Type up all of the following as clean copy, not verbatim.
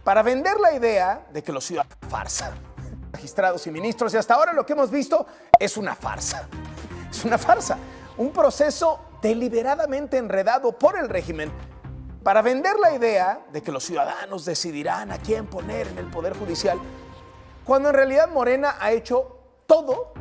para vender la idea de que los ciudadanos farsa, magistrados y ministros, y hasta ahora lo que hemos visto es una farsa. Es una farsa, un proceso deliberadamente enredado por el régimen para vender la idea de que los ciudadanos decidirán a quién poner en el Poder Judicial, cuando en realidad Morena ha hecho todo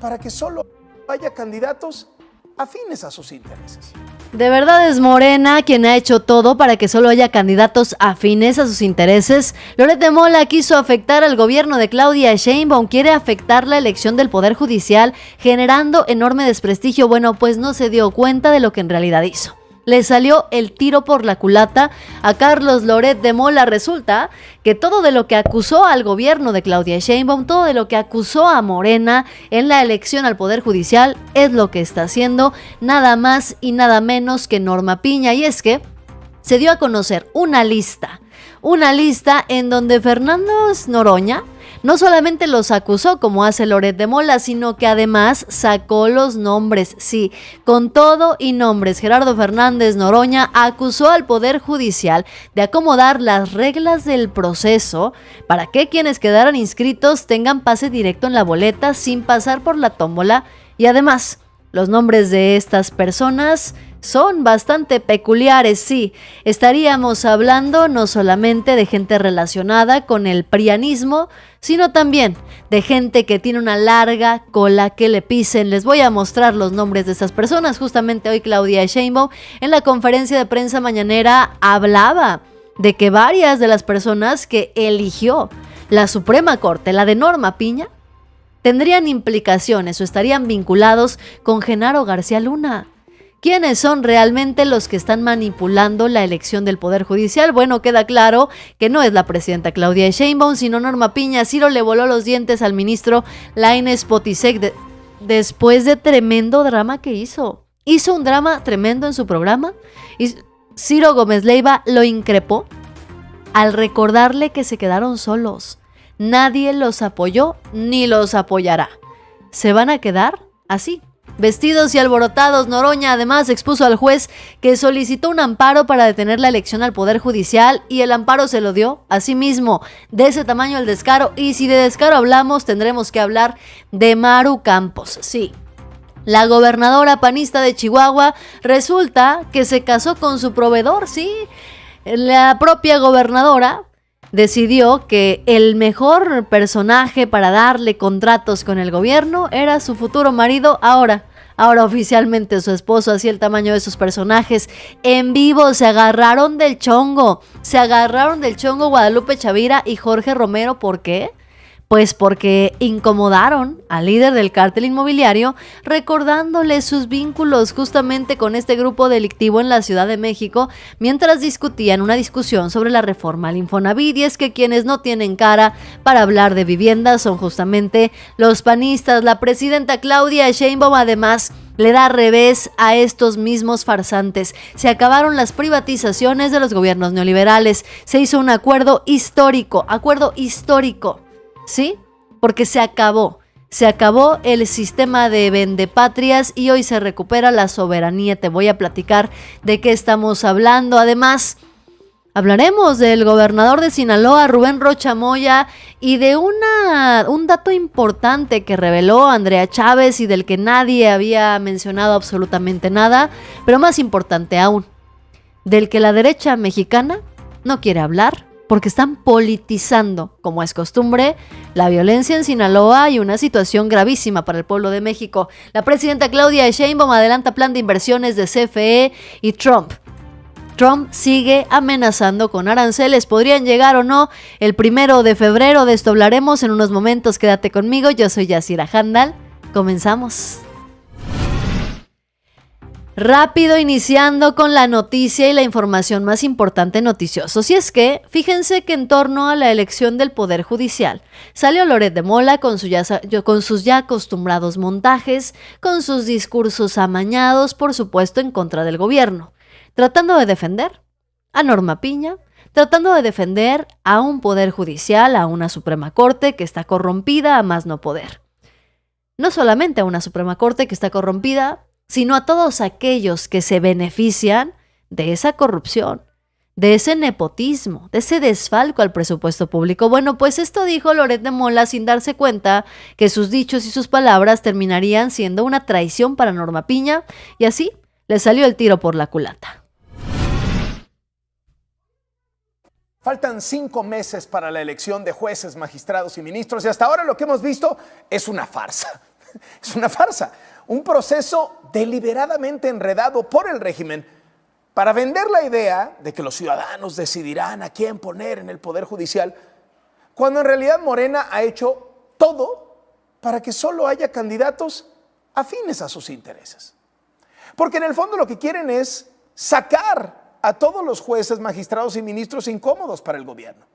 para que solo haya candidatos afines a sus intereses. ¿De verdad es Morena quien ha hecho todo para que solo haya candidatos afines a sus intereses? Loret de Mola quiso afectar al gobierno de Claudia Sheinbaum, quiere afectar la elección del Poder Judicial, generando enorme desprestigio. Bueno, pues no se dio cuenta de lo que en realidad hizo. Le salió el tiro por la culata a Carlos Loret de Mola. Resulta que todo de lo que acusó al gobierno de Claudia Sheinbaum, todo de lo que acusó a Morena en la elección al Poder Judicial, es lo que está haciendo nada más y nada menos que Norma Piña. Y es que se dio a conocer una lista en donde Fernando Noroña no solamente los acusó como hace Loret de Mola, sino que además sacó los nombres, sí, con todo y nombres. Gerardo Fernández Noroña acusó al Poder Judicial de acomodar las reglas del proceso para que quienes quedaran inscritos tengan pase directo en la boleta sin pasar por la tómbola, y además los nombres de estas personas son bastante peculiares, sí. Estaríamos hablando no solamente de gente relacionada con el prianismo, sino también de gente que tiene una larga cola que le pisen. Les voy a mostrar los nombres de estas personas. Justamente hoy Claudia Sheinbaum en la conferencia de prensa mañanera hablaba de que varias de las personas que eligió la Suprema Corte, la de Norma Piña, tendrían implicaciones o estarían vinculados con Genaro García Luna. ¿Quiénes son realmente los que están manipulando la elección del Poder Judicial? Bueno, queda claro que no es la presidenta Claudia Sheinbaum, sino Norma Piña. Ciro le voló los dientes al ministro Lainez Potisek después de tremendo drama que hizo. Hizo un drama tremendo en su programa y Ciro Gómez Leiva lo increpó al recordarle que se quedaron solos. Nadie los apoyó ni los apoyará. ¿Se van a quedar así? Vestidos y alborotados. Noroña además expuso al juez que solicitó un amparo para detener la elección al Poder Judicial y el amparo se lo dio a sí mismo. De ese tamaño el descaro, y si de descaro hablamos, tendremos que hablar de Maru Campos. Sí, la gobernadora panista de Chihuahua resulta que se casó con su proveedor, sí. La propia gobernadora decidió que el mejor personaje para darle contratos con el gobierno era su futuro marido, ahora oficialmente su esposo. Así el tamaño de sus personajes. En vivo se agarraron del chongo Guadalupe Chavira y Jorge Romero. ¿Por qué? Pues porque incomodaron al líder del cártel inmobiliario recordándole sus vínculos justamente con este grupo delictivo en la Ciudad de México mientras discutían una discusión sobre la reforma al Infonavit. Y es que quienes no tienen cara para hablar de vivienda son justamente los panistas. La presidenta Claudia Sheinbaum además le da revés a estos mismos farsantes. Se acabaron las privatizaciones de los gobiernos neoliberales. Se hizo un acuerdo histórico. ¿Sí? Porque se acabó el sistema de vendepatrias y hoy se recupera la soberanía. Te voy a platicar de qué estamos hablando. Además, hablaremos del gobernador de Sinaloa, Rubén Rocha Moya, y de un dato importante que reveló Andrea Chávez y del que nadie había mencionado absolutamente nada, pero más importante aún, del que la derecha mexicana no quiere hablar, porque están politizando, como es costumbre, la violencia en Sinaloa y una situación gravísima para el pueblo de México. La presidenta Claudia Sheinbaum adelanta plan de inversiones de CFE y Trump. Trump sigue amenazando con aranceles. ¿Podrían llegar o no el 1 de febrero? De esto hablaremos en unos momentos. Quédate conmigo. Yo soy Yasira Handal. Comenzamos. Rápido, iniciando con la noticia y la información más importante noticiosos. Y es que, fíjense que en torno a la elección del Poder Judicial, salió Loret de Mola con sus ya acostumbrados montajes, con sus discursos amañados, por supuesto, en contra del gobierno, tratando de defender a Norma Piña, tratando de defender a un Poder Judicial, a una Suprema Corte que está corrompida a más no poder. No solamente a una Suprema Corte que está corrompida, sino a todos aquellos que se benefician de esa corrupción, de ese nepotismo, de ese desfalco al presupuesto público. Bueno, pues esto dijo Loret de Mola sin darse cuenta que sus dichos y sus palabras terminarían siendo una traición para Norma Piña, y así le salió el tiro por la culata. Faltan 5 meses para la elección de jueces, magistrados y ministros, y hasta ahora lo que hemos visto es una farsa. Es una farsa, un proceso deliberadamente enredado por el régimen para vender la idea de que los ciudadanos decidirán a quién poner en el Poder Judicial, cuando en realidad Morena ha hecho todo para que solo haya candidatos afines a sus intereses. Porque en el fondo lo que quieren es sacar a todos los jueces, magistrados y ministros incómodos para el gobierno.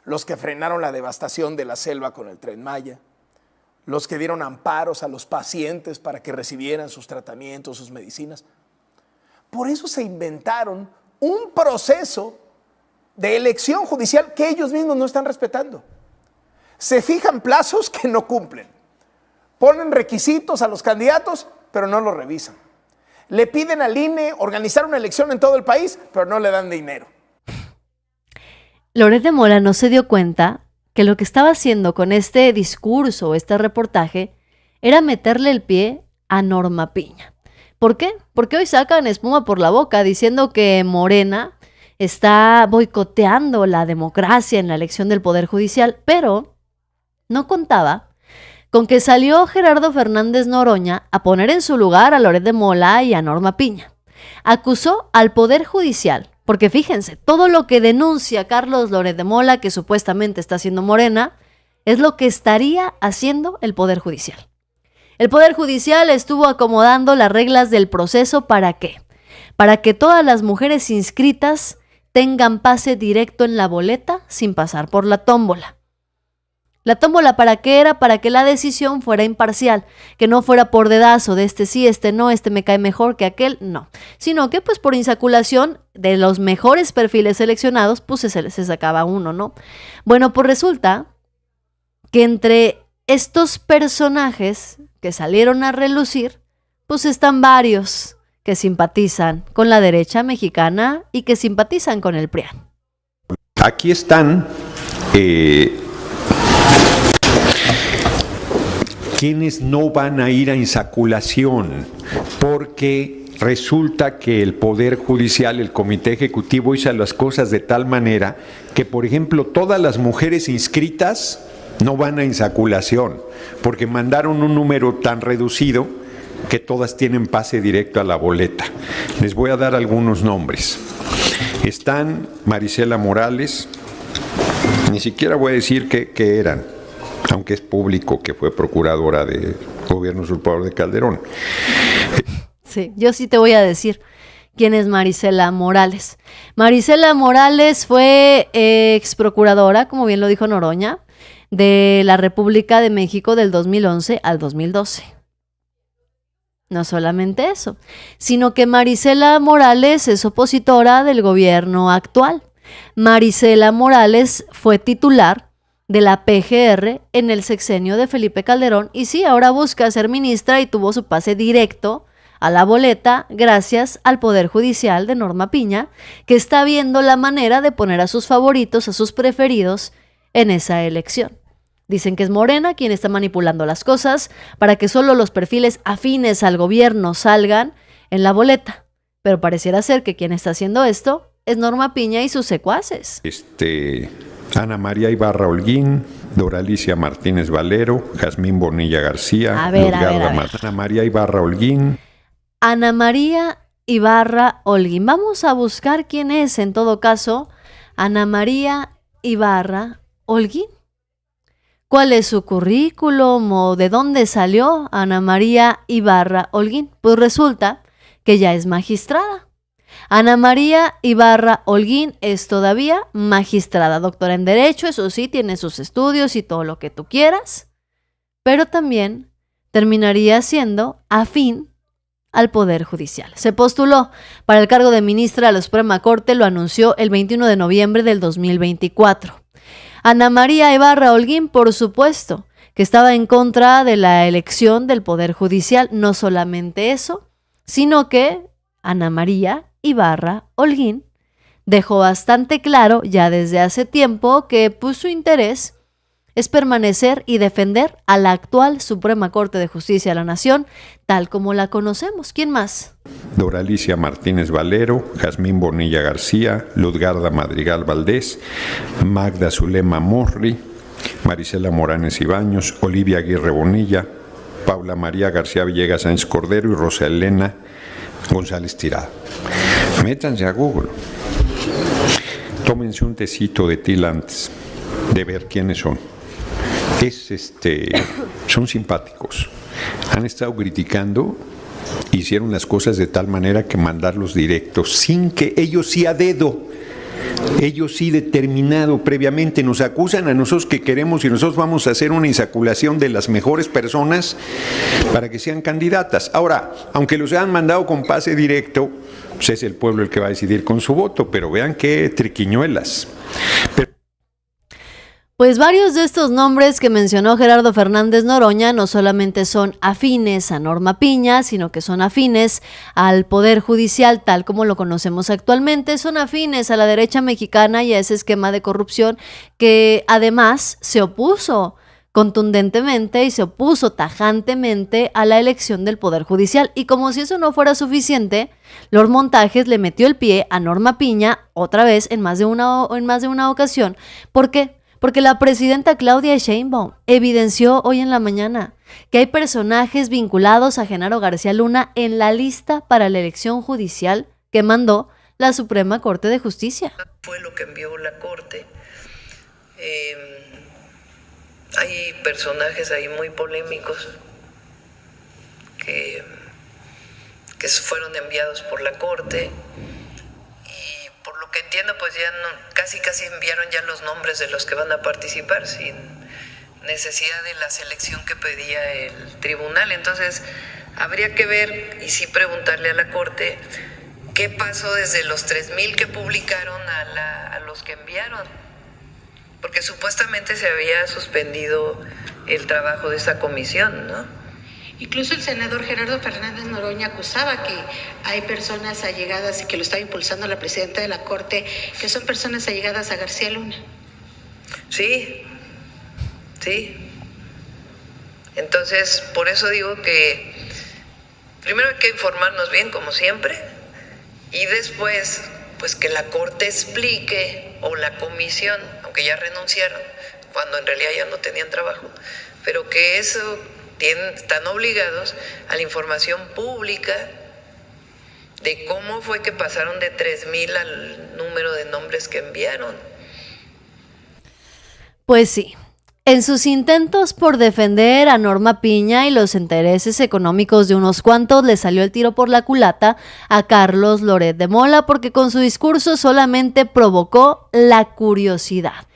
Los que frenaron la devastación de la selva con el Tren Maya, los que dieron amparos a los pacientes para que recibieran sus tratamientos, sus medicinas. Por eso se inventaron un proceso de elección judicial que ellos mismos no están respetando. Se fijan plazos que no cumplen. Ponen requisitos a los candidatos, pero no los revisan. Le piden al INE organizar una elección en todo el país, pero no le dan dinero. Loret de Mola no se dio cuenta que lo que estaba haciendo con este discurso, este reportaje, era meterle el pie a Norma Piña. ¿Por qué? Porque hoy sacan espuma por la boca diciendo que Morena está boicoteando la democracia en la elección del Poder Judicial, pero no contaba con que salió Gerardo Fernández Noroña a poner en su lugar a Loret de Mola y a Norma Piña. Acusó al Poder Judicial, porque fíjense, todo lo que denuncia Carlos Loret de Mola, que supuestamente está haciendo Morena, es lo que estaría haciendo el Poder Judicial. El Poder Judicial estuvo acomodando las reglas del proceso, ¿para qué? Para que todas las mujeres inscritas tengan pase directo en la boleta sin pasar por la tómbola. ¿La tómbola para qué era? Para que la decisión fuera imparcial, que no fuera por dedazo de este sí, este no, este me cae mejor que aquel, no. Sino que pues por insaculación de los mejores perfiles seleccionados, pues se sacaba uno, ¿no? Bueno, pues resulta que entre estos personajes que salieron a relucir, pues están varios que simpatizan con la derecha mexicana y que simpatizan con el PRIAN. Aquí están quienes no van a ir a insaculación, porque resulta que el Poder Judicial, el Comité Ejecutivo, hizo las cosas de tal manera que, por ejemplo, todas las mujeres inscritas no van a insaculación, porque mandaron un número tan reducido que todas tienen pase directo a la boleta. Les voy a dar algunos nombres. Están Marisela Morales, ni siquiera voy a decir qué eran, aunque es público que fue procuradora de gobierno usurpador de Calderón. Sí, yo sí te voy a decir quién es Marisela Morales. Marisela Morales fue ex procuradora, como bien lo dijo Noroña, de la República de México del 2011 al 2012. No solamente eso, sino que Marisela Morales es opositora del gobierno actual. Marisela Morales fue titular de la PGR en el sexenio de Felipe Calderón y sí, ahora busca ser ministra y tuvo su pase directo a la boleta gracias al Poder Judicial de Norma Piña, que está viendo la manera de poner a sus favoritos, a sus preferidos en esa elección. Dicen que es Morena quien está manipulando las cosas para que solo los perfiles afines al gobierno salgan en la boleta. Pero pareciera ser que quien está haciendo esto es Norma Piña y sus secuaces. Ana María Ibarra Holguín, Doralicia Martínez Valero, Jazmín Bonilla García, a ver. Ana María Ibarra Holguín. Ana María Ibarra Holguín. Vamos a buscar quién es, en todo caso, Ana María Ibarra Holguín. ¿Cuál es su currículum o de dónde salió Ana María Ibarra Holguín? Pues resulta que ya es magistrada. Ana María Ibarra Holguín es todavía magistrada, doctora en Derecho, eso sí, tiene sus estudios y todo lo que tú quieras, pero también terminaría siendo afín al Poder Judicial. Se postuló para el cargo de ministra de la Suprema Corte, lo anunció el 21 de noviembre del 2024. Ana María Ibarra Holguín, por supuesto, que estaba en contra de la elección del Poder Judicial. No solamente eso, sino que Ana María Ibarra Holguín dejó bastante claro ya desde hace tiempo que pues, su interés es permanecer y defender a la actual Suprema Corte de Justicia de la Nación, tal como la conocemos. ¿Quién más? Doralicia Martínez Valero, Jazmín Bonilla García, Luzgarda Madrigal Valdés, Magda Zulema Morri, Marisela Moranes Ibaños, Olivia Aguirre Bonilla, Paula María García Villegas Sáenz Cordero y Rosa Elena González Tirado. Métanse a Google, tómense un tecito de tila antes de ver quiénes son. Son simpáticos. Han estado criticando, hicieron las cosas de tal manera que mandarlos directos, sin que ellos sí a dedo, ellos sí determinado previamente nos acusan a nosotros que queremos y nosotros vamos a hacer una insaculación de las mejores personas para que sean candidatas. Ahora, aunque los hayan mandado con pase directo, pues es el pueblo el que va a decidir con su voto, pero vean qué triquiñuelas. Pues varios de estos nombres que mencionó Gerardo Fernández Noroña no solamente son afines a Norma Piña, sino que son afines al Poder Judicial tal como lo conocemos actualmente, son afines a la derecha mexicana y a ese esquema de corrupción que además se opuso contundentemente y se opuso tajantemente a la elección del Poder Judicial. Y como si eso no fuera suficiente, Lord Montajes le metió el pie a Norma Piña otra vez en más de una ocasión. ¿Por qué? Porque la presidenta Claudia Sheinbaum evidenció hoy en la mañana que hay personajes vinculados a Genaro García Luna en la lista para la elección judicial que mandó la Suprema Corte de Justicia. Fue lo que envió la Corte. Hay personajes ahí muy polémicos que fueron enviados por la Corte. Por lo que entiendo, pues ya casi enviaron ya los nombres de los que van a participar sin necesidad de la selección que pedía el tribunal. Entonces, habría que ver y sí preguntarle a la Corte qué pasó desde los 3,000 que publicaron a los que enviaron. Porque supuestamente se había suspendido el trabajo de esa comisión, ¿no? Incluso el senador Gerardo Fernández Noroña acusaba que hay personas allegadas y que lo estaba impulsando la presidenta de la Corte, que son personas allegadas a García Luna. Sí. Entonces, por eso digo que primero hay que informarnos bien, como siempre, y después, pues que la Corte explique, o la comisión, aunque ya renunciaron, cuando en realidad ya no tenían trabajo, pero que eso están obligados a la información pública de cómo fue que pasaron de 3,000 al número de nombres que enviaron. Pues sí. En sus intentos por defender a Norma Piña y los intereses económicos de unos cuantos, le salió el tiro por la culata a Carlos Loret de Mola, porque con su discurso solamente provocó la curiosidad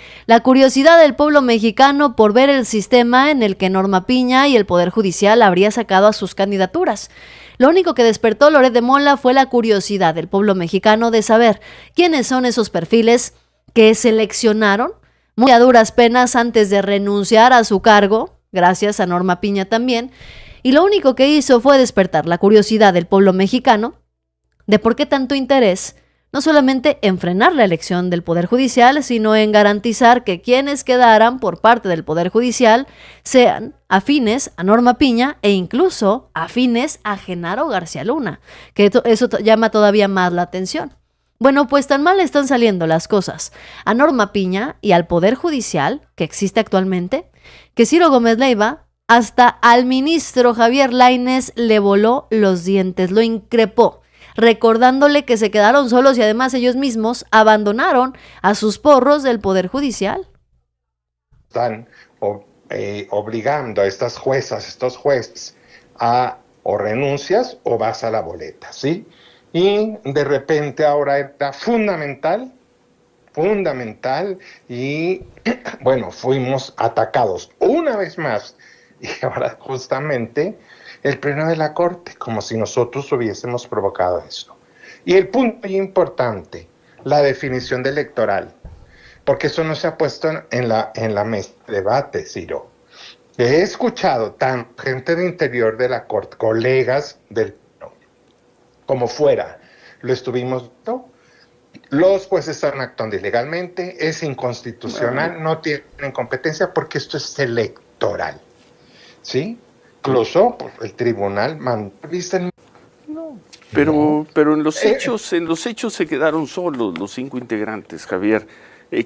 del pueblo mexicano por ver el sistema en el que Norma Piña y el Poder Judicial habría sacado a sus candidaturas. Lo único que despertó Loret de Mola fue la curiosidad del pueblo mexicano de saber quiénes son esos perfiles que seleccionaron muy a duras penas antes de renunciar a su cargo, gracias a Norma Piña también, y lo único que hizo fue despertar la curiosidad del pueblo mexicano de por qué tanto interés, no solamente en frenar la elección del Poder Judicial, sino en garantizar que quienes quedaran por parte del Poder Judicial sean afines a Norma Piña e incluso afines a Genaro García Luna, que eso llama todavía más la atención. Bueno, pues tan mal están saliendo las cosas a Norma Piña y al Poder Judicial que existe actualmente, que Ciro Gómez Leiva hasta al ministro Javier Lainez le voló los dientes, lo increpó, recordándole que se quedaron solos y además ellos mismos abandonaron a sus porros del Poder Judicial. Están obligando a estas juezas, estos jueces, a o renuncias o vas a la boleta, ¿sí? Y de repente ahora era fundamental, y bueno, fuimos atacados una vez más, y ahora justamente el pleno de la Corte, como si nosotros hubiésemos provocado eso. Y el punto importante, la definición de electoral, porque eso no se ha puesto en la mesa de debate, Ciro. He escuchado gente de interior de la Corte, colegas del como fuera, lo estuvimos viendo, Los jueces están actuando ilegalmente, es inconstitucional, no tienen competencia porque esto es electoral, ¿sí? Incluso pues, el tribunal mandó vista en... Pero en los hechos se quedaron solos los 5 integrantes, Javier.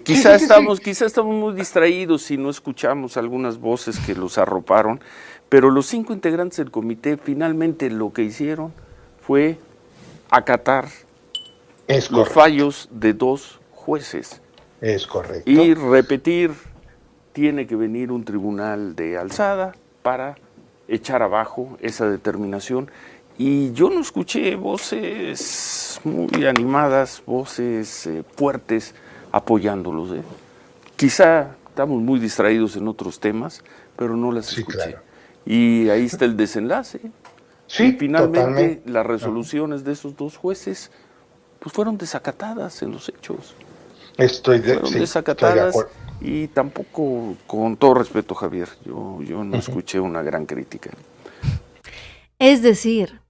Quizá estamos muy distraídos y no escuchamos algunas voces que los arroparon, pero los 5 integrantes del comité finalmente lo que hicieron fue acatar los fallos de 2 jueces. Es correcto. Y repetir, tiene que venir un tribunal de alzada para echar abajo esa determinación. Y yo no escuché voces muy animadas, voces fuertes apoyándolos. Quizá estamos muy distraídos en otros temas, pero no las escuché. Claro. Y ahí está el desenlace. Sí, y finalmente totalmente. Las resoluciones de esos 2 jueces pues fueron desacatadas en los hechos. Fueron desacatadas y tampoco, con todo respeto, Javier, yo no escuché una gran crítica. Es decir,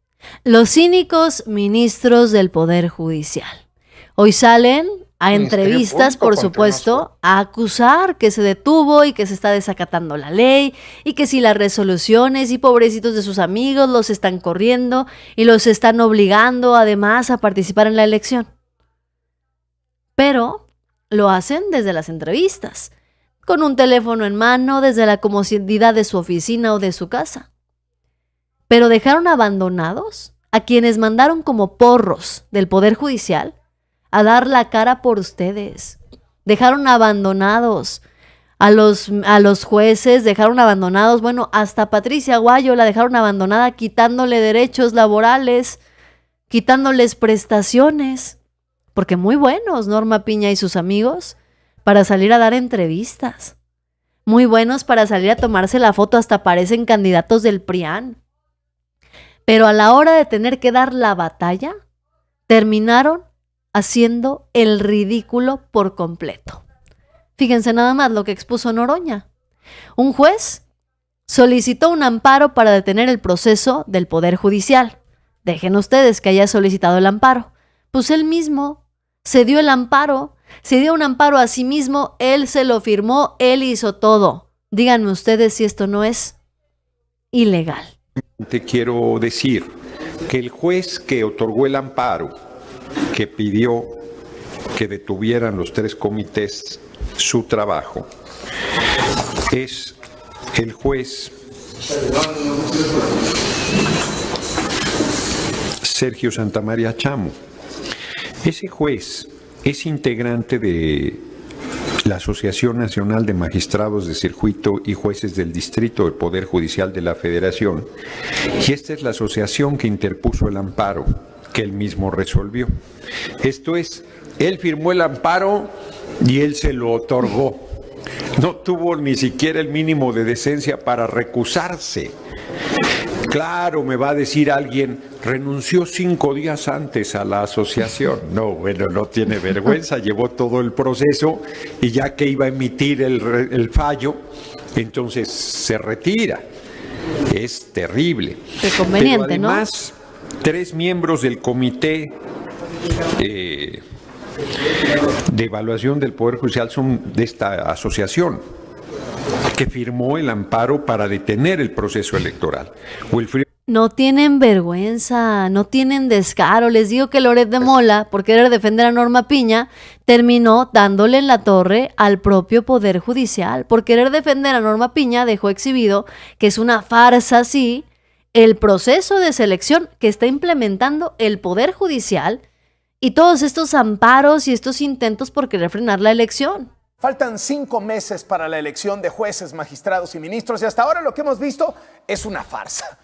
los cínicos ministros del Poder Judicial hoy salen a entrevistas, por supuesto, a acusar que se detuvo y que se está desacatando la ley y que si las resoluciones y pobrecitos de sus amigos los están corriendo y los están obligando además a participar en la elección. Pero lo hacen desde las entrevistas, con un teléfono en mano, desde la comodidad de su oficina o de su casa. Pero dejaron abandonados a quienes mandaron como porros del Poder Judicial a dar la cara por ustedes. Dejaron abandonados a los jueces, dejaron abandonados, bueno, hasta Patricia Aguayo la dejaron abandonada quitándole derechos laborales, quitándoles prestaciones, porque muy buenos Norma Piña y sus amigos para salir a dar entrevistas, muy buenos para salir a tomarse la foto, hasta parecen candidatos del PRIAN. Pero a la hora de tener que dar la batalla, terminaron haciendo el ridículo por completo. Fíjense nada más lo que expuso Noroña. Un juez solicitó un amparo para detener el proceso del Poder Judicial. Dejen ustedes que haya solicitado el amparo. Pues él mismo se dio el amparo, se dio un amparo a sí mismo, él se lo firmó, él hizo todo. Díganme ustedes si esto no es ilegal. Te quiero decir que el juez que otorgó el amparo, que pidió que detuvieran los 3 comités su trabajo, es el juez Sergio Santamaría Chamo. Ese juez es integrante de la Asociación Nacional de Magistrados de Circuito y Jueces del Distrito del Poder Judicial de la Federación, y esta es la asociación que interpuso el amparo que él mismo resolvió. Esto es, él firmó el amparo y él se lo otorgó. No tuvo ni siquiera el mínimo de decencia para recusarse. Claro, me va a decir alguien, renunció 5 días antes a la asociación. No, bueno, no tiene vergüenza, llevó todo el proceso y ya que iba a emitir el fallo, entonces se retira. Es terrible. Qué conveniente, pero además, ¿no? 3 miembros del comité de evaluación del Poder Judicial son de esta asociación que firmó el amparo para detener el proceso electoral. No tienen vergüenza, no tienen descaro. Les digo que Loret de Mola, por querer defender a Norma Piña, terminó dándole en la torre al propio Poder Judicial. Por querer defender a Norma Piña, dejó exhibido que es una farsa, sí, el proceso de selección que está implementando el Poder Judicial y todos estos amparos y estos intentos por querer frenar la elección. Faltan 5 meses para la elección de jueces, magistrados y ministros y hasta ahora lo que hemos visto es una farsa.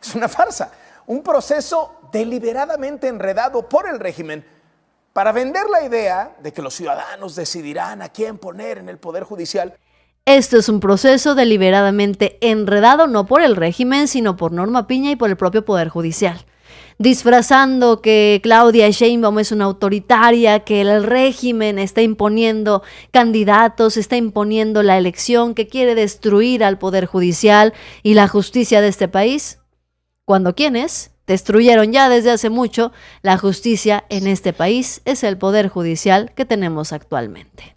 Es una farsa, un proceso deliberadamente enredado por el régimen para vender la idea de que los ciudadanos decidirán a quién poner en el Poder Judicial. Esto es un proceso deliberadamente enredado no por el régimen, sino por Norma Piña y por el propio Poder Judicial. Disfrazando que Claudia Sheinbaum es una autoritaria, que el régimen está imponiendo candidatos, está imponiendo la elección, que quiere destruir al Poder Judicial y la justicia de este país. Cuando quienes destruyeron ya desde hace mucho la justicia en este país. Es el poder judicial que tenemos actualmente.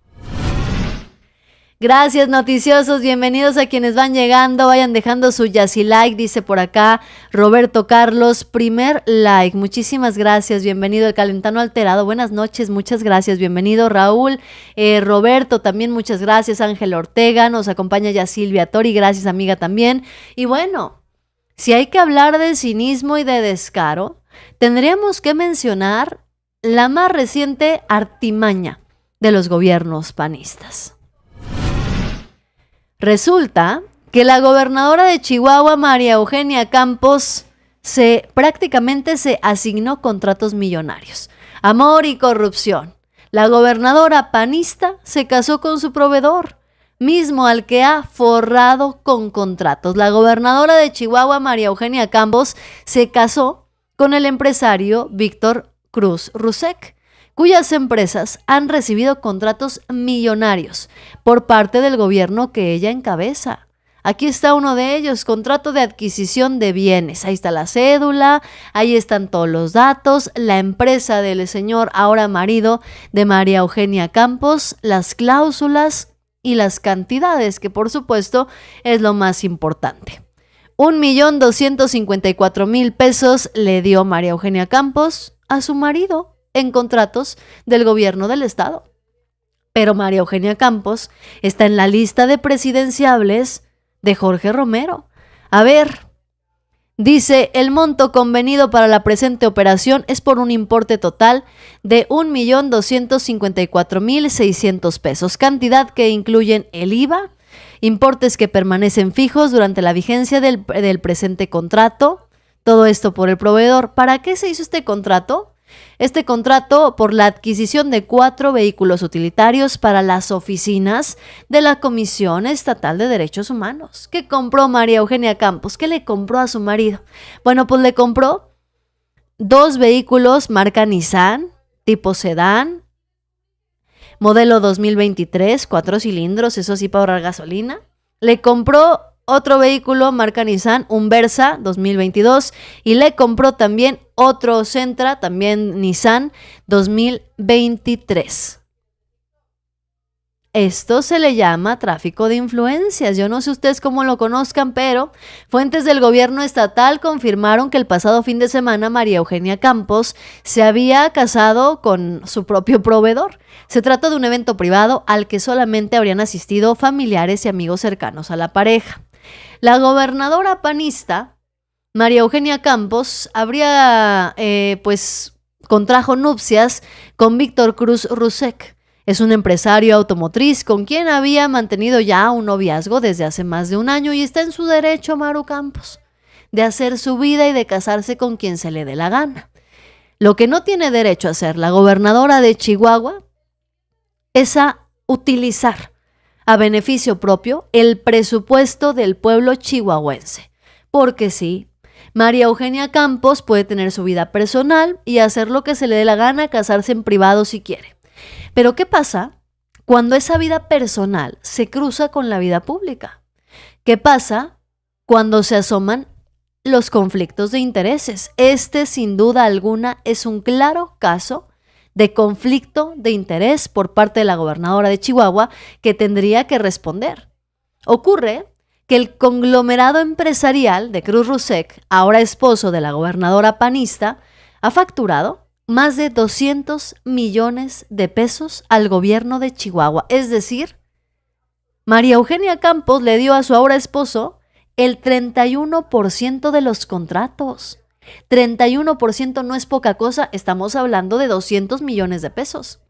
Gracias, noticiosos, bienvenidos a quienes van llegando, vayan dejando su Yassi like, dice por acá Roberto Carlos, primer like, muchísimas gracias, bienvenido el Calentano Alterado, buenas noches, muchas gracias, bienvenido Raúl, Roberto también muchas gracias, Ángel Ortega, nos acompaña ya Silvia Tori, gracias amiga también, y bueno, si hay que hablar de cinismo y de descaro, tendríamos que mencionar la más reciente artimaña de los gobiernos panistas. Resulta que la gobernadora de Chihuahua, María Eugenia Campos, prácticamente se asignó contratos millonarios. Amor y corrupción. La gobernadora panista se casó con su proveedor, mismo al que ha forrado con contratos. La gobernadora de Chihuahua, María Eugenia Campos, se casó con el empresario Víctor Cruz Rusek, cuyas empresas han recibido contratos millonarios por parte del gobierno que ella encabeza. Aquí está uno de ellos, contrato de adquisición de bienes. Ahí está la cédula, ahí están todos los datos, la empresa del señor, ahora marido de María Eugenia Campos, las cláusulas y las cantidades, que por supuesto es lo más importante. 1,254,000 pesos le dio María Eugenia Campos a su marido en contratos del gobierno del estado. Pero María Eugenia Campos está en la lista de presidenciables de Jorge Romero. A ver, dice, el monto convenido para la presente operación es por un importe total de 1,254,600 pesos, cantidad que incluyen el IVA, importes que permanecen fijos durante la vigencia del presente contrato, todo esto por el proveedor. ¿Para qué se hizo este contrato? Este contrato por la adquisición de 4 vehículos utilitarios para las oficinas de la Comisión Estatal de Derechos Humanos. ¿Qué compró María Eugenia Campos? ¿Qué le compró a su marido? Bueno, pues le compró 2 vehículos marca Nissan, tipo sedán, modelo 2023, 4 cilindros, eso sí para ahorrar gasolina. Le compró otro vehículo marca Nissan, un Versa 2022, y le compró también otro Sentra, también Nissan 2023. Esto se le llama tráfico de influencias. Yo no sé ustedes cómo lo conozcan, pero fuentes del gobierno estatal confirmaron que el pasado fin de semana María Eugenia Campos se había casado con su propio proveedor. Se trata de un evento privado al que solamente habrían asistido familiares y amigos cercanos a la pareja. La gobernadora panista, María Eugenia Campos, contrajo nupcias con Víctor Cruz Rusek. Es un empresario automotriz con quien había mantenido ya un noviazgo desde hace más de un año y está en su derecho, Maru Campos, de hacer su vida y de casarse con quien se le dé la gana. Lo que no tiene derecho a hacer la gobernadora de Chihuahua es a utilizar a beneficio propio el presupuesto del pueblo chihuahuense. Porque sí, María Eugenia Campos puede tener su vida personal y hacer lo que se le dé la gana, casarse en privado si quiere. Pero ¿qué pasa cuando esa vida personal se cruza con la vida pública? ¿Qué pasa cuando se asoman los conflictos de intereses? Este, sin duda alguna, es un claro caso de conflicto de interés por parte de la gobernadora de Chihuahua que tendría que responder. Ocurre que el conglomerado empresarial de Cruz Rusek, ahora esposo de la gobernadora panista, ha facturado más de 200 millones de pesos al gobierno de Chihuahua. Es decir, María Eugenia Campos le dio a su ahora esposo el 31% de los contratos. 31% no es poca cosa, estamos hablando de 200 millones de pesos.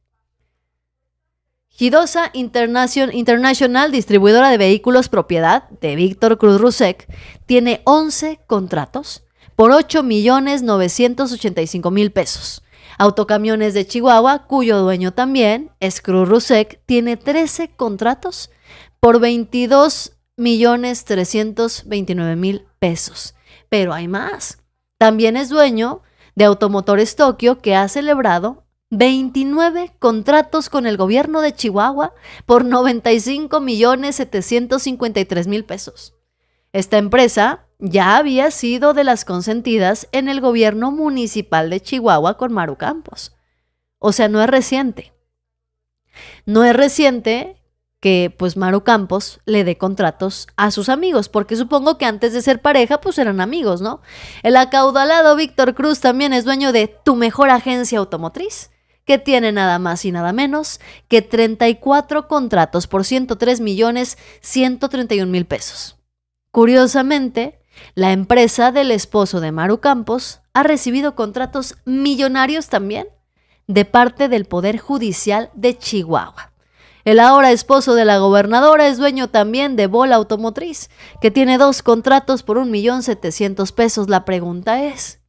Hidosa International, distribuidora de vehículos propiedad de Víctor Cruz Rusek, tiene 11 contratos por 8,985,000 pesos. Autocamiones de Chihuahua, cuyo dueño también es Cruz Rusek, tiene 13 contratos por 22,329,000 pesos. Pero hay más. También es dueño de Automotores Tokio, que ha celebrado 29 contratos con el gobierno de Chihuahua por 95,753,000 pesos. Esta empresa ya había sido de las consentidas en el gobierno municipal de Chihuahua con Maru Campos. O sea, no es reciente. No es reciente que pues Maru Campos le dé contratos a sus amigos, porque supongo que antes de ser pareja pues eran amigos, ¿no? El acaudalado Víctor Cruz también es dueño de Tu Mejor Agencia Automotriz, que tiene nada más y nada menos que 34 contratos por 103,131,000 pesos. Curiosamente, la empresa del esposo de Maru Campos ha recibido contratos millonarios también de parte del Poder Judicial de Chihuahua. El ahora esposo de la gobernadora es dueño también de Bola Automotriz, que tiene 2 contratos por 1,700,000 pesos. La pregunta es,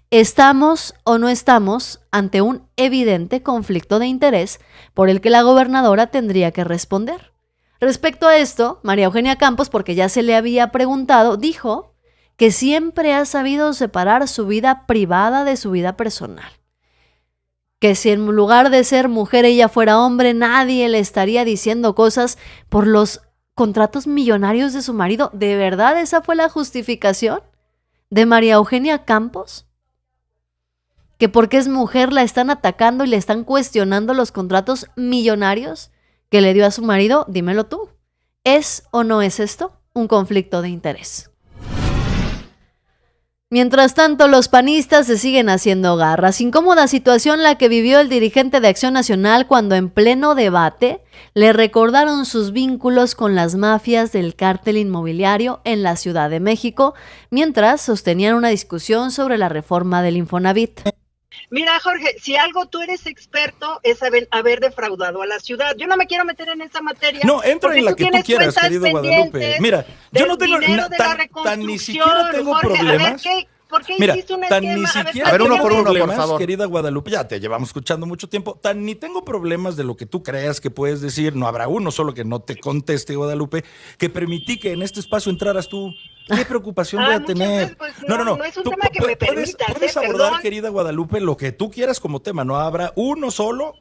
¿estamos o no estamos ante un evidente conflicto de interés por el que la gobernadora tendría que responder? Respecto a esto, María Eugenia Campos, porque ya se le había preguntado, dijo que siempre ha sabido separar su vida privada de su vida personal. Que si en lugar de ser mujer ella fuera hombre, nadie le estaría diciendo cosas por los contratos millonarios de su marido. ¿De verdad esa fue la justificación de María Eugenia Campos? ¿Que porque es mujer la están atacando y le están cuestionando los contratos millonarios que le dio a su marido? Dímelo tú. ¿Es o no es esto un conflicto de interés? Mientras tanto, los panistas se siguen haciendo garras. Incómoda situación la que vivió el dirigente de Acción Nacional cuando en pleno debate le recordaron sus vínculos con las mafias del cártel inmobiliario en la Ciudad de México, mientras sostenían una discusión sobre la reforma del Infonavit. Mira, Jorge, si algo tú eres experto es haber defraudado a la ciudad. Yo no me quiero meter en esa materia. No, entra en la que tú quieras, querido Guadalupe. Mira, yo no tengo tan ni siquiera tengo Jorge, problemas. A ver, ¿por qué Mira, hiciste un tan esquema? ni siquiera A ver, uno tengo por uno, por problemas, favor. querida Guadalupe, ya te llevamos escuchando mucho tiempo, tan ni tengo problemas de lo que tú creas que puedes decir, no habrá uno solo que no te conteste, Guadalupe, que permití que en este espacio entraras tú. ¿Qué preocupación voy a tener? Veces, pues, No. no es un tema que me permitas, puedes abordar, perdón. querida Guadalupe, lo que tú quieras como tema. No habrá uno solo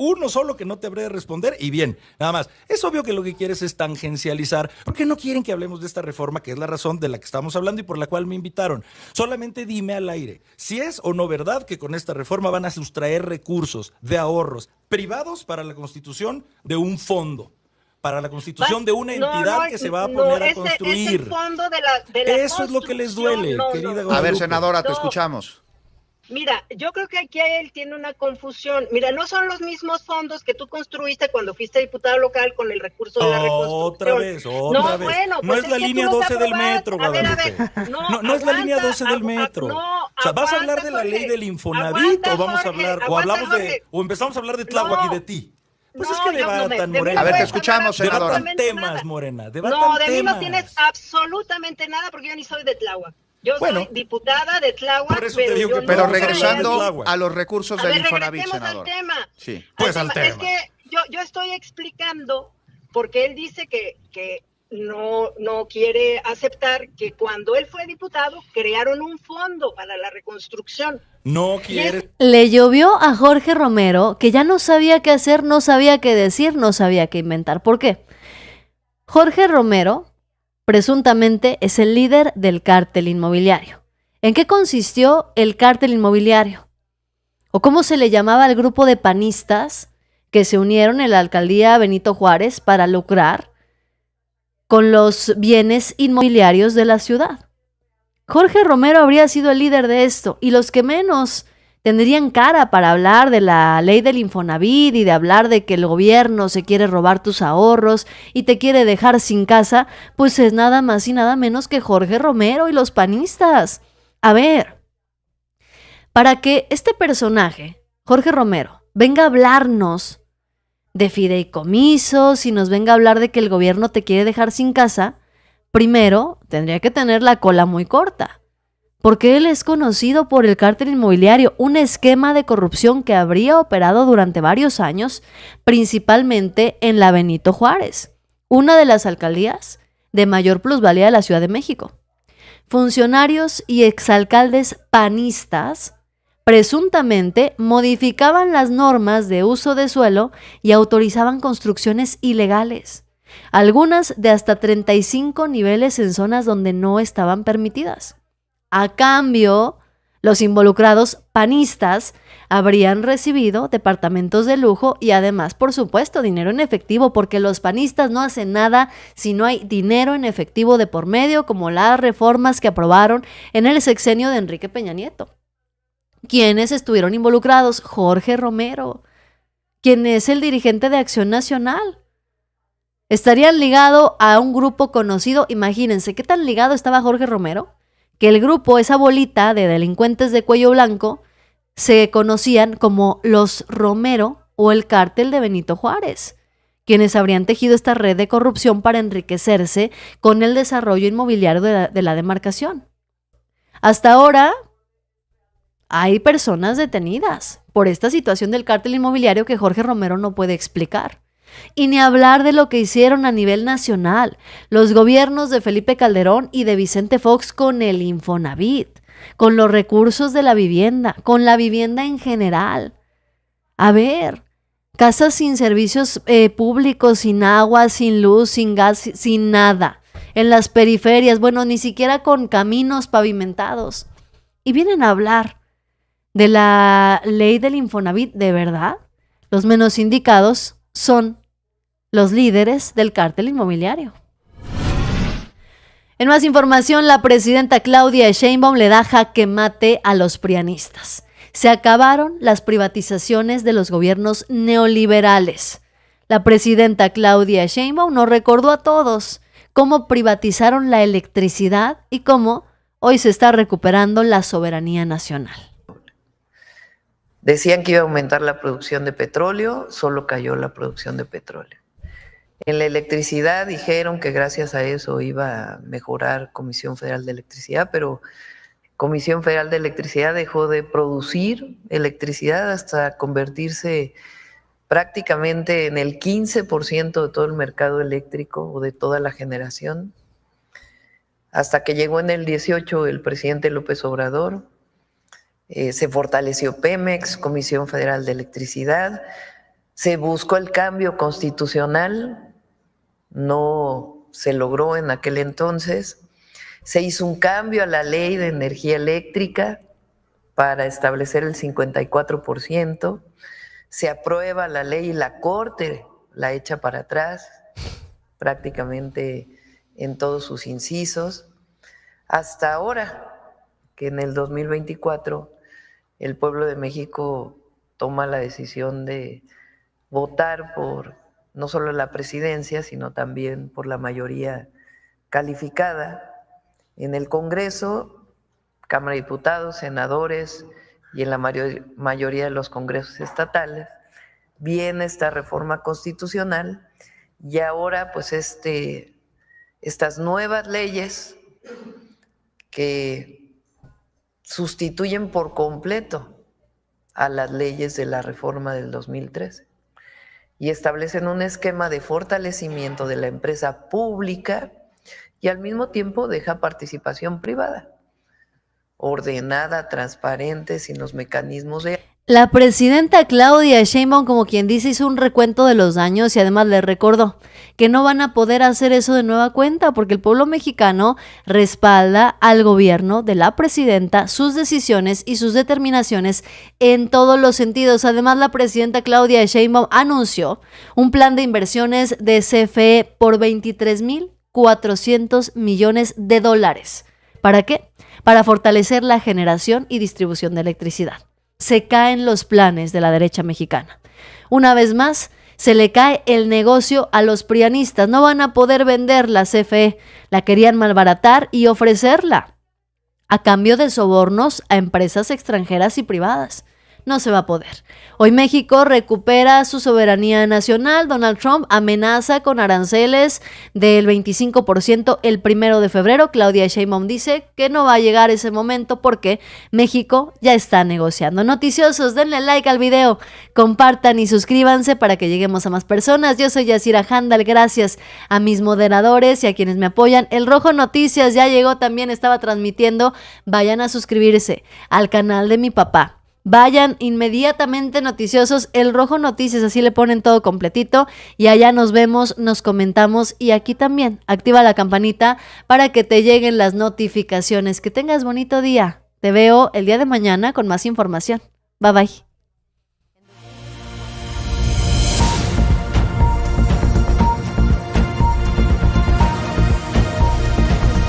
que no te habré de responder. Y bien, nada más. Es obvio que lo que quieres es tangencializar, porque no quieren que hablemos de esta reforma, que es la razón de la que estamos hablando y por la cual me invitaron. Solamente dime al aire, si es o no verdad que con esta reforma van a sustraer recursos de ahorros privados para la constitución de un fondo. Para la constitución de una entidad que se va a poner a construir. Es el fondo de la Eso es lo que les duele, querida Guadalupe. A ver, senadora, te escuchamos. Mira, yo creo que aquí él tiene una confusión. Mira, no son los mismos fondos que tú construiste cuando fuiste diputado local con el recurso de la reconstrucción. Otra vez. Bueno, no pues es la línea 12 del metro, Guadalupe. No es la línea 12 del metro. O sea, ¿vas a hablar de la ley del Infonavit o vamos a hablar, o empezamos a hablar de Tláhuac y de ti? Pues es que debatan, Morena. A ver, te escuchamos, senadora. Debatan temas, Morena. Debatan no, de temas. mí no tienes absolutamente nada porque yo ni soy de Tláhuac. Yo soy diputada de Tláhuac, por eso te digo que pero regresando a los recursos del Infonavit, senadora. Al tema. Sí. Pues al tema. Es que yo estoy explicando porque él dice que no quiere aceptar que cuando él fue diputado crearon un fondo para la reconstrucción. No quiere. Le llovió a Jorge Romero, que ya no sabía qué hacer, no sabía qué decir, no sabía qué inventar. ¿Por qué? Jorge Romero, presuntamente, es el líder del cártel inmobiliario. ¿En qué consistió el cártel inmobiliario? ¿O cómo se le llamaba al grupo de panistas que se unieron en la alcaldía Benito Juárez para lucrar con los bienes inmobiliarios de la ciudad? Jorge Romero habría sido el líder de esto, y los que menos tendrían cara para hablar de la ley del Infonavit y de hablar de que el gobierno se quiere robar tus ahorros y te quiere dejar sin casa, pues es nada más y nada menos que Jorge Romero y los panistas. A ver, para que este personaje, Jorge Romero, venga a hablarnos de fideicomisos y nos venga a hablar de que el gobierno te quiere dejar sin casa, primero tendría que tener la cola muy corta, porque él es conocido por el cártel inmobiliario, un esquema de corrupción que habría operado durante varios años, principalmente en la Benito Juárez, una de las alcaldías de mayor plusvalía de la Ciudad de México. Funcionarios y exalcaldes panistas presuntamente modificaban las normas de uso de suelo y autorizaban construcciones ilegales. algunas de hasta 35 niveles en zonas donde no estaban permitidas. A cambio, los involucrados panistas habrían recibido departamentos de lujo y además, por supuesto, dinero en efectivo, porque los panistas no hacen nada si no hay dinero en efectivo de por medio, como las reformas que aprobaron en el sexenio de Enrique Peña Nieto. ¿Quiénes estuvieron involucrados? Jorge Romero, quien es el dirigente de Acción Nacional. Estarían ligados a un grupo conocido. Imagínense qué tan ligado estaba Jorge Romero, que el grupo, esa bolita de delincuentes de cuello blanco, se conocían como los Romero o el cártel de Benito Juárez, quienes habrían tejido esta red de corrupción para enriquecerse con el desarrollo inmobiliario de la demarcación. Hasta ahora hay personas detenidas por esta situación del cártel inmobiliario que Jorge Romero no puede explicar. Y ni hablar de lo que hicieron a nivel nacional los gobiernos de Felipe Calderón y de Vicente Fox con el Infonavit, con los recursos de la vivienda, con la vivienda en general. A ver, casas sin servicios públicos, sin agua, sin luz, sin gas, sin nada. En las periferias, bueno, ni siquiera con caminos pavimentados. Y vienen a hablar de la ley del Infonavit. ¿De verdad? Los menos indicados son los líderes del cártel inmobiliario. En más información, la presidenta Claudia Sheinbaum le da jaque mate a los prianistas. Se acabaron las privatizaciones de los gobiernos neoliberales. La presidenta Claudia Sheinbaum nos recordó a todos cómo privatizaron la electricidad y cómo hoy se está recuperando la soberanía nacional. Decían que iba a aumentar la producción de petróleo, solo cayó la producción de petróleo. En la electricidad dijeron que gracias a eso iba a mejorar Comisión Federal de Electricidad, pero Comisión Federal de Electricidad dejó de producir electricidad hasta convertirse prácticamente en el 15% de todo el mercado eléctrico o de toda la generación, hasta que llegó en el 18 el presidente López Obrador. Se fortaleció Pemex, Comisión Federal de Electricidad, se buscó el cambio constitucional, no se logró en aquel entonces, se hizo un cambio a la ley de energía eléctrica para establecer el 54%, se aprueba la ley y la Corte la echa para atrás prácticamente en todos sus incisos, hasta ahora que en el 2024 el pueblo de México toma la decisión de votar por no solo la presidencia, sino también por la mayoría calificada en el Congreso, Cámara de Diputados, senadores y en la mayoría de los congresos estatales. Viene esta reforma constitucional y ahora pues estas nuevas leyes que sustituyen por completo a las leyes de la reforma del 2013 y establecen un esquema de fortalecimiento de la empresa pública y al mismo tiempo deja participación privada, ordenada, transparente, sin los mecanismos de... La presidenta Claudia Sheinbaum, como quien dice, hizo un recuento de los daños y además le recordó que no van a poder hacer eso de nueva cuenta porque el pueblo mexicano respalda al gobierno de la presidenta, sus decisiones y sus determinaciones en todos los sentidos. Además, la presidenta Claudia Sheinbaum anunció un plan de inversiones de CFE por 23,400 millones de dólares. ¿Para qué? Para fortalecer la generación y distribución de electricidad. Se caen los planes de la derecha mexicana. Una vez más, se le cae el negocio a los prianistas. No van a poder vender la CFE. La querían malbaratar y ofrecerla a cambio de sobornos a empresas extranjeras y privadas. No se va a poder. Hoy México recupera su soberanía nacional. Donald Trump amenaza con aranceles del 25% el 1 de febrero. Claudia Sheinbaum dice que no va a llegar ese momento porque México ya está negociando. Noticiosos, denle like al video, compartan y suscríbanse para que lleguemos a más personas. Yo soy Yasira Handal, gracias a mis moderadores y a quienes me apoyan. El Rojo Noticias ya llegó también, estaba transmitiendo. Vayan a suscribirse al canal de mi papá. Vayan inmediatamente noticiosos, El Rojo Noticias, así le ponen todo completito y allá nos vemos, nos comentamos y aquí también activa la campanita para que te lleguen las notificaciones. Que tengas bonito día. Te veo el día de mañana con más información. Bye bye.